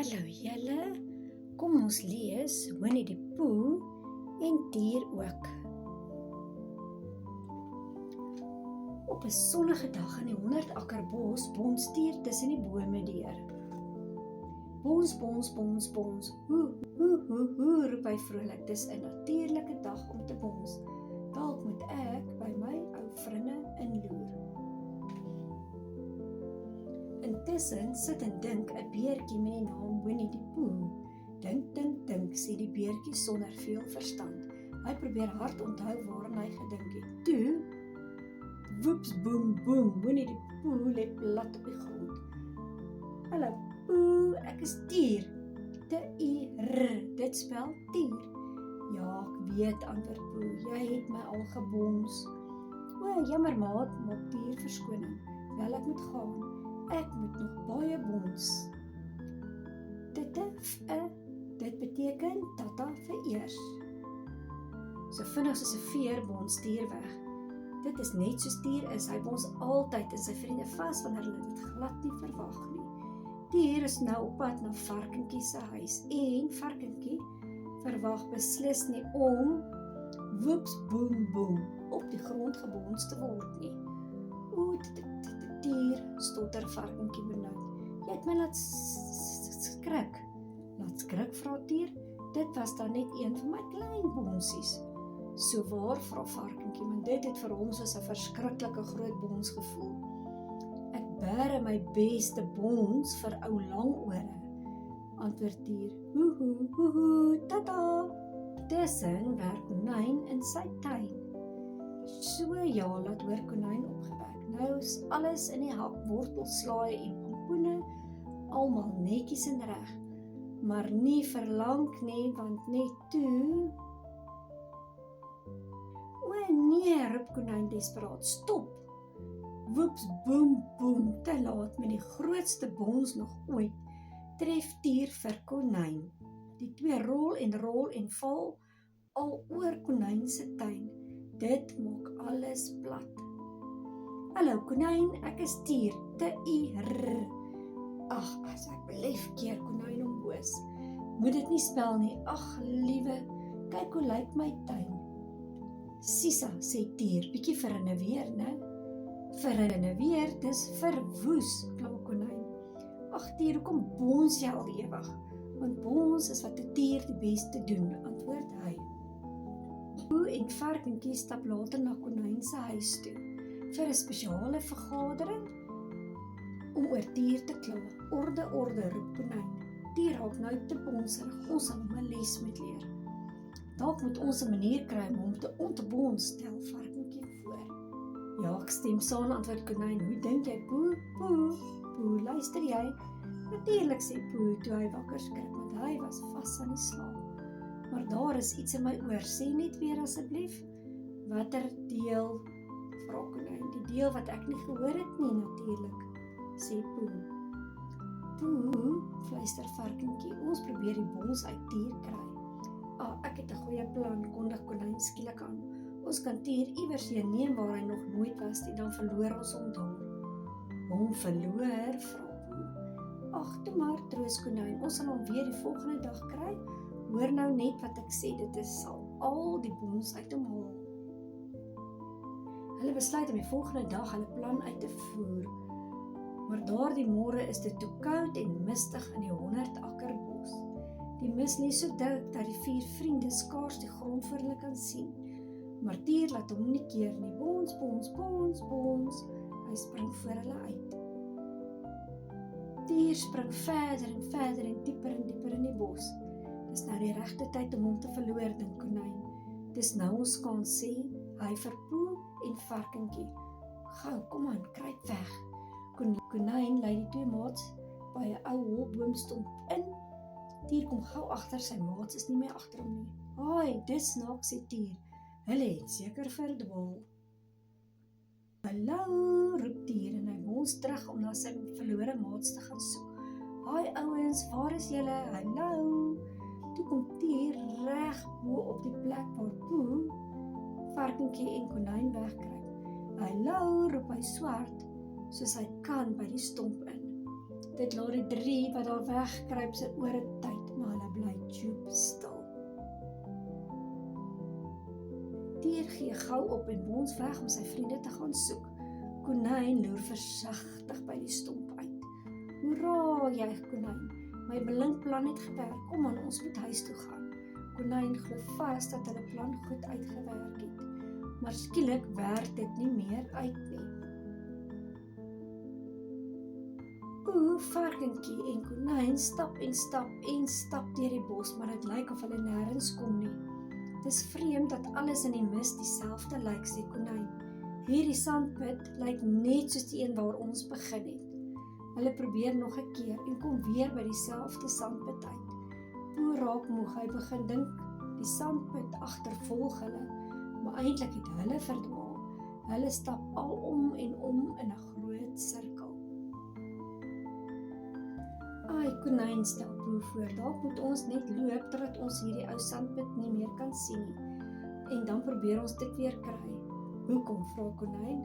Hallo julle, kom ons lees Winnie die Pooh en Tier ook. Op 'n sonnige dag in die 100 akker bos bons Tier tussen die bome deur. Bons, bons, bons, bons, hoe, roep hy vrolik, dis 'n natuurlike dag om te bons. Dalk moet ek by my ou vriende inloer. Intussen sit en dink 'n beertjie met die naam Winnie die Pooh. Dink, sê die beertjie sonder veel verstand. Hy probeer hard onthou waaraan hy gedink het. Toe, woeps, boem, boem, Winnie die Pooh lê plat op die grond. Hallo Pooh, ek is Tier. T-I-R, dit spel Tier. Ja, ek weet, antwoord Pooh, jy het my al gebons. O, jammer maat, maak Tier verskoning. Wel, ek moet gaan. Ek moet nog baie bons. Dit beteken tata vir eers. So vinnig soos 'n veer bons Tier weg. Dit is net soos Tier is, hy bons altyd in sy vriende vas wanneer hulle dit glad nie verwag nie. Tier is nou op pad na Varkentjie se huis en Varkentjie verwag beslis nie om woeps boem boem op die grond gebons te word nie. O, Tier, stotter Varkentjie benoud. Jy het my laat skrik. Laat skrik, vra Tier. Dit was dan net een van my klein bonsies. So waar, vra Varkentjie, want dit het vir hom soos 'n verskriklike groot bons gevoel. Ek bære my beste bons vir ou Langore, antwoord Tier. Hoehoe, tata. Tussen werk Konyn in sy tuin. So ja, laat hoor Konyn opgewek. Nou is alles in die hak, wortelslaai en pompoene, almal netjies en reg. Maar nie verlang nie, want net toe... O nee, roep Konyn desperaat, stop! Woeps, boem, boem, te laat, met die grootste bons nog ooit, tref Tier vir Konyn. Die twee rol en val al oor Konyn se tuin. Dit maak alles plat. Hallo Konyn, ek is Tier, T-I-R. Ag, asseblief keer Konyn hom boos. Moet dit nie spel nie, ag liewe, kyk hoe lyk my tuin. Sisa, sê Tier, bietjie verinneweer, né? Verinneweer, dis verwoes, kla Konyn. Ag Tier, hoekom bons jy al ewig? Want bons is wat 'n Tier die beste doen, antwoord hy. Pooh en Varkentjie stap later na Konyn se huis toe vir 'n spesiale vergadering om oor Tier te kla. Orde, roep Konyn. Tier raak nou te bonserig, ons sal hom 'n les moet leer. Dalk moet ons 'n manier kry om hom te ontbons, stel Varkentjie voor. Ja, ek stem saam, antwoord Konyn. Hoe dink jy, Pooh, luister jy? Natuurlik, sê Pooh toe hy wakker skrik, want hy was vas aan die slaap. Maar daar is iets in my oor, sê net weer asseblief. Watter deel? Vra Konyn. Die deel wat ek nie gehoor het nie, natuurlik, sê Pooh. Pooh, fluister Varkentjie, ons probeer die bons uit Tier kry. Ek het 'n goeie plan, kondig Konyn skielik aan. Ons kan Tier iewers heen neem waar hy nog nooit was nie, dan verloor ons hom daar. Hom verloor, vra Pooh. Ag, toe maar, troos Konyn, ons sal hom weer die volgende dag kry. Hoor nou net wat ek sê, dit sal al die bons uit hom haal. Hulle besluit om die volgende dag hulle plan uit te voer. Maar daardie môre is dit te koud en mistig in die 100 akker bos. Die mis lê so dik dat die 4 vriende skaars die grond voor hulle kan sien. Maar Tier laat hom nie keer nie. Bons, bons, bons, bons. Hy spring voor hulle uit. Tier spring verder en dieper in die bos. Dis nou die regte tyd om hom te verloor, dink Konyn. Dis nou ons kan sê, hy vir Pooh en Varkentjie. Gou, kom aan, kruip weg. Konyn lei die twee maats by 'n ou holboomstomp in. Tier kom gou agter, sy maats is nie meer agter hom nie. Haai, dis snaaks, sê Tier. Hulle het seker verdwaal. Hallo, roep Tier en hy bons terug om na sy verlore maats te gaan soek. Haai ouens, waar is julle? Hallo. Toe kom Tier reg bo op die plek waar Pooh, Varkentjie en Konyn wegkruip. Hallo, roep hy swart, soos hy kan by die stomp in. Dit laat die 3 wat daar wegkruip se ore tyd, maar hulle bly tjoep stil. Tier gee gou op en bons weg om sy vriende te gaan soek. Konyn loer versigtig by die stomp uit. Hoera, juig Konyn. My blinkplan het gewerk, kom aan, ons moet huis toe gaan. Konyn glo vas dat hulle plan goed uitgewerk het, maar skielik werk dit nie meer uit nie. Varkentjie en Konyn stap en stap en stap deur die bos, maar dit lyk of hulle nêrens kom nie. Dis vreemd dat alles in die mis dieselfde lyk, sê Konyn. Hierdie sandput lyk net soos die een waar ons begin het. Hulle probeer nog 'n keer en kom weer by dieselfde sandput uit. Pooh raak moeg, hy begin dink die sandput agtervolg hulle, maar eintlik het hulle verdwaal. Hulle stap al om en om in 'n groot sirkel. Ai, Konyn stel Pooh voor, dalk moet ons net loop totdat ons hierdie ou sandput nie meer kan sien nie. En dan probeer ons dit weer kry. Hoekom, vra Konyn?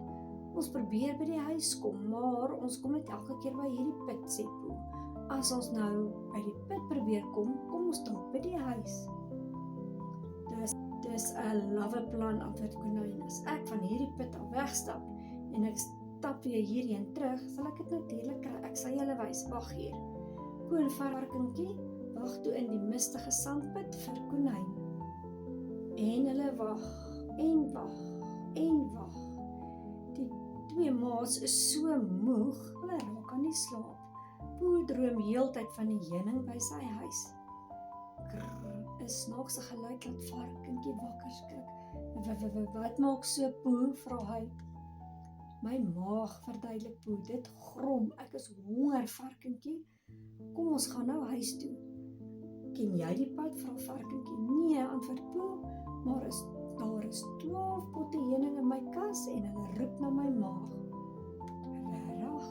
Ons probeer by die huis kom, maar ons kom net elke keer by hierdie put, sê Pooh. As ons nou by die put probeer kom ons dalk by die huis. Dis 'n lawwe plan, antwoord Konyn. As ek van hierdie put al wegstap en ek stap weer hierheen terug, sal ek dit natuurlik kry. Ek sal julle wys, wag hier. Pooh en varkentjie wag toe in die mistige sandput vir Konyn. En hulle wag en wag en wag. Die 2 maats is so moeg, hulle raak aan die slaap. Pooh droom heeltyd van die heuning by sy huis. Grrr, 'n snaakse geluid laat varkentjie wakker skrik. Wat maak so, Pooh? Vra hy. My maag, verduidelik Pooh, dit grom, ek is honger, varkentjie. Kom ons gaan nou huis toe. Ken jy die pad, vra varkentjie? Nee, antwoord Pooh, maar daar is 12 potte heuning in my kas en hulle roep na my maag. Regtig?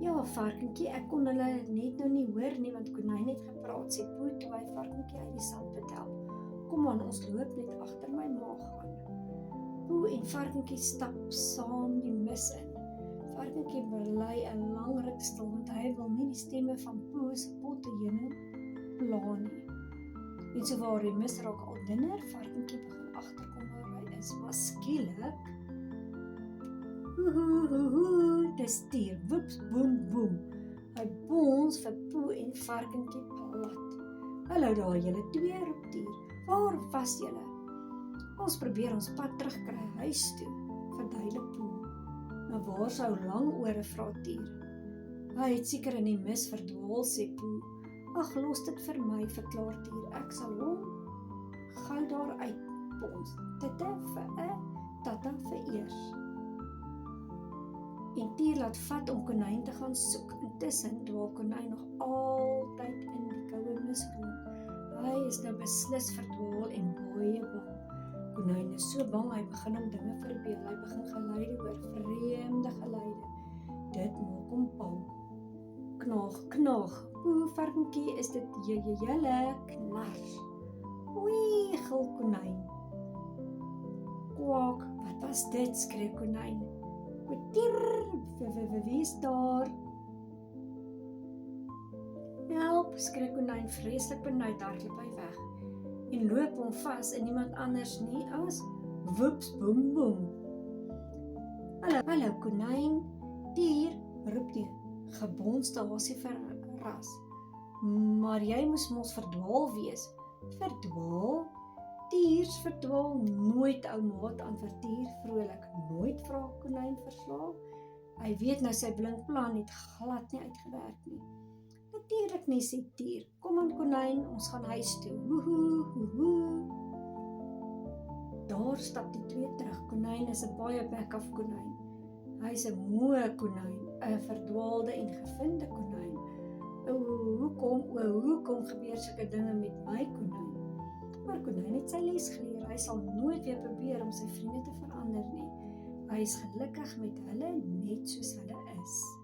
Ja, varkentjie, ek kon hulle net nou nie hoor nie, want Konyn het gepraat, sê Pooh toe hy varkentjie uit die sandput help. Kom aan, ons loop net agter my maag aan. Pooh en varkentjie stap saam die mis in. Varkentjie bly 'n lang ruk stil, want hy wil nie die stemme van Pooh se potte heuning pla nie. En so waar die mis raak al dunner, varkentjie begin agterkom waar hy is, maar skielik dis Tier, woeps, boem, boem. Hy bons vir Pooh en varkentjie plat. Hallo daar julle twee, roep Tier. Waar was julle? Ons probeer ons pad terugkry huis toe, verduidelik Pooh. Maar waar sou Langore, vra Tier. Hy het seker in die mis verdwaal, sê Pooh. Ag, los dit vir my, verklaar Tier. Ek sal hom gou daar uitbons. Tata vir tata vir eers. En Tier laat vat om Konyn te gaan soek. Intussen dwaal Konyn nog altyd in die koue mis rond. Hy is nou beslis verdwaal en baie bang. Konyn is so bang, hy begin hom dinge verbeel. Hy begin geluide hoor, vreemde geluide. Dit maak hom bang. Knaag, knaag. Pooh, varkentjie, is dit julle knars? Oei, gil Konyn. Kwak, wat was dit, skree Konyn. Tier, wie is daar? Help, skree Konyn vreeslik benoud, hardloop hy weg. En loop hom vas en niemand anders nie as woeps, boem, boem. Hallo Konyn, Tier, roep die gebonste hasie verras. Maar jy moes mos verdwaal wees. Verdwaal? Tiers verdwaal nooit, ou maat, antwoord Tier vrolik. Nooit, vra Konyn verslae. Hy weet nou sy blinkplan het glad nie uitgewerk nie. Natuurlik nie, sê Tier. Kom aan Konyn, ons gaan huis toe. Hoehoe, hoehoe. Daar stap die twee terug. Konyn is 'n baie bek-af konyn. Hy is 'n moe konyn, 'n verdwaalde en gevinde konyn. Hoekom gebeur sulke dinge met my konyn? Maar Konyn het sy les geleer. Hy sal nooit weer probeer om sy vriende te verander nie. Hy is gelukkig met hulle net soos hulle is.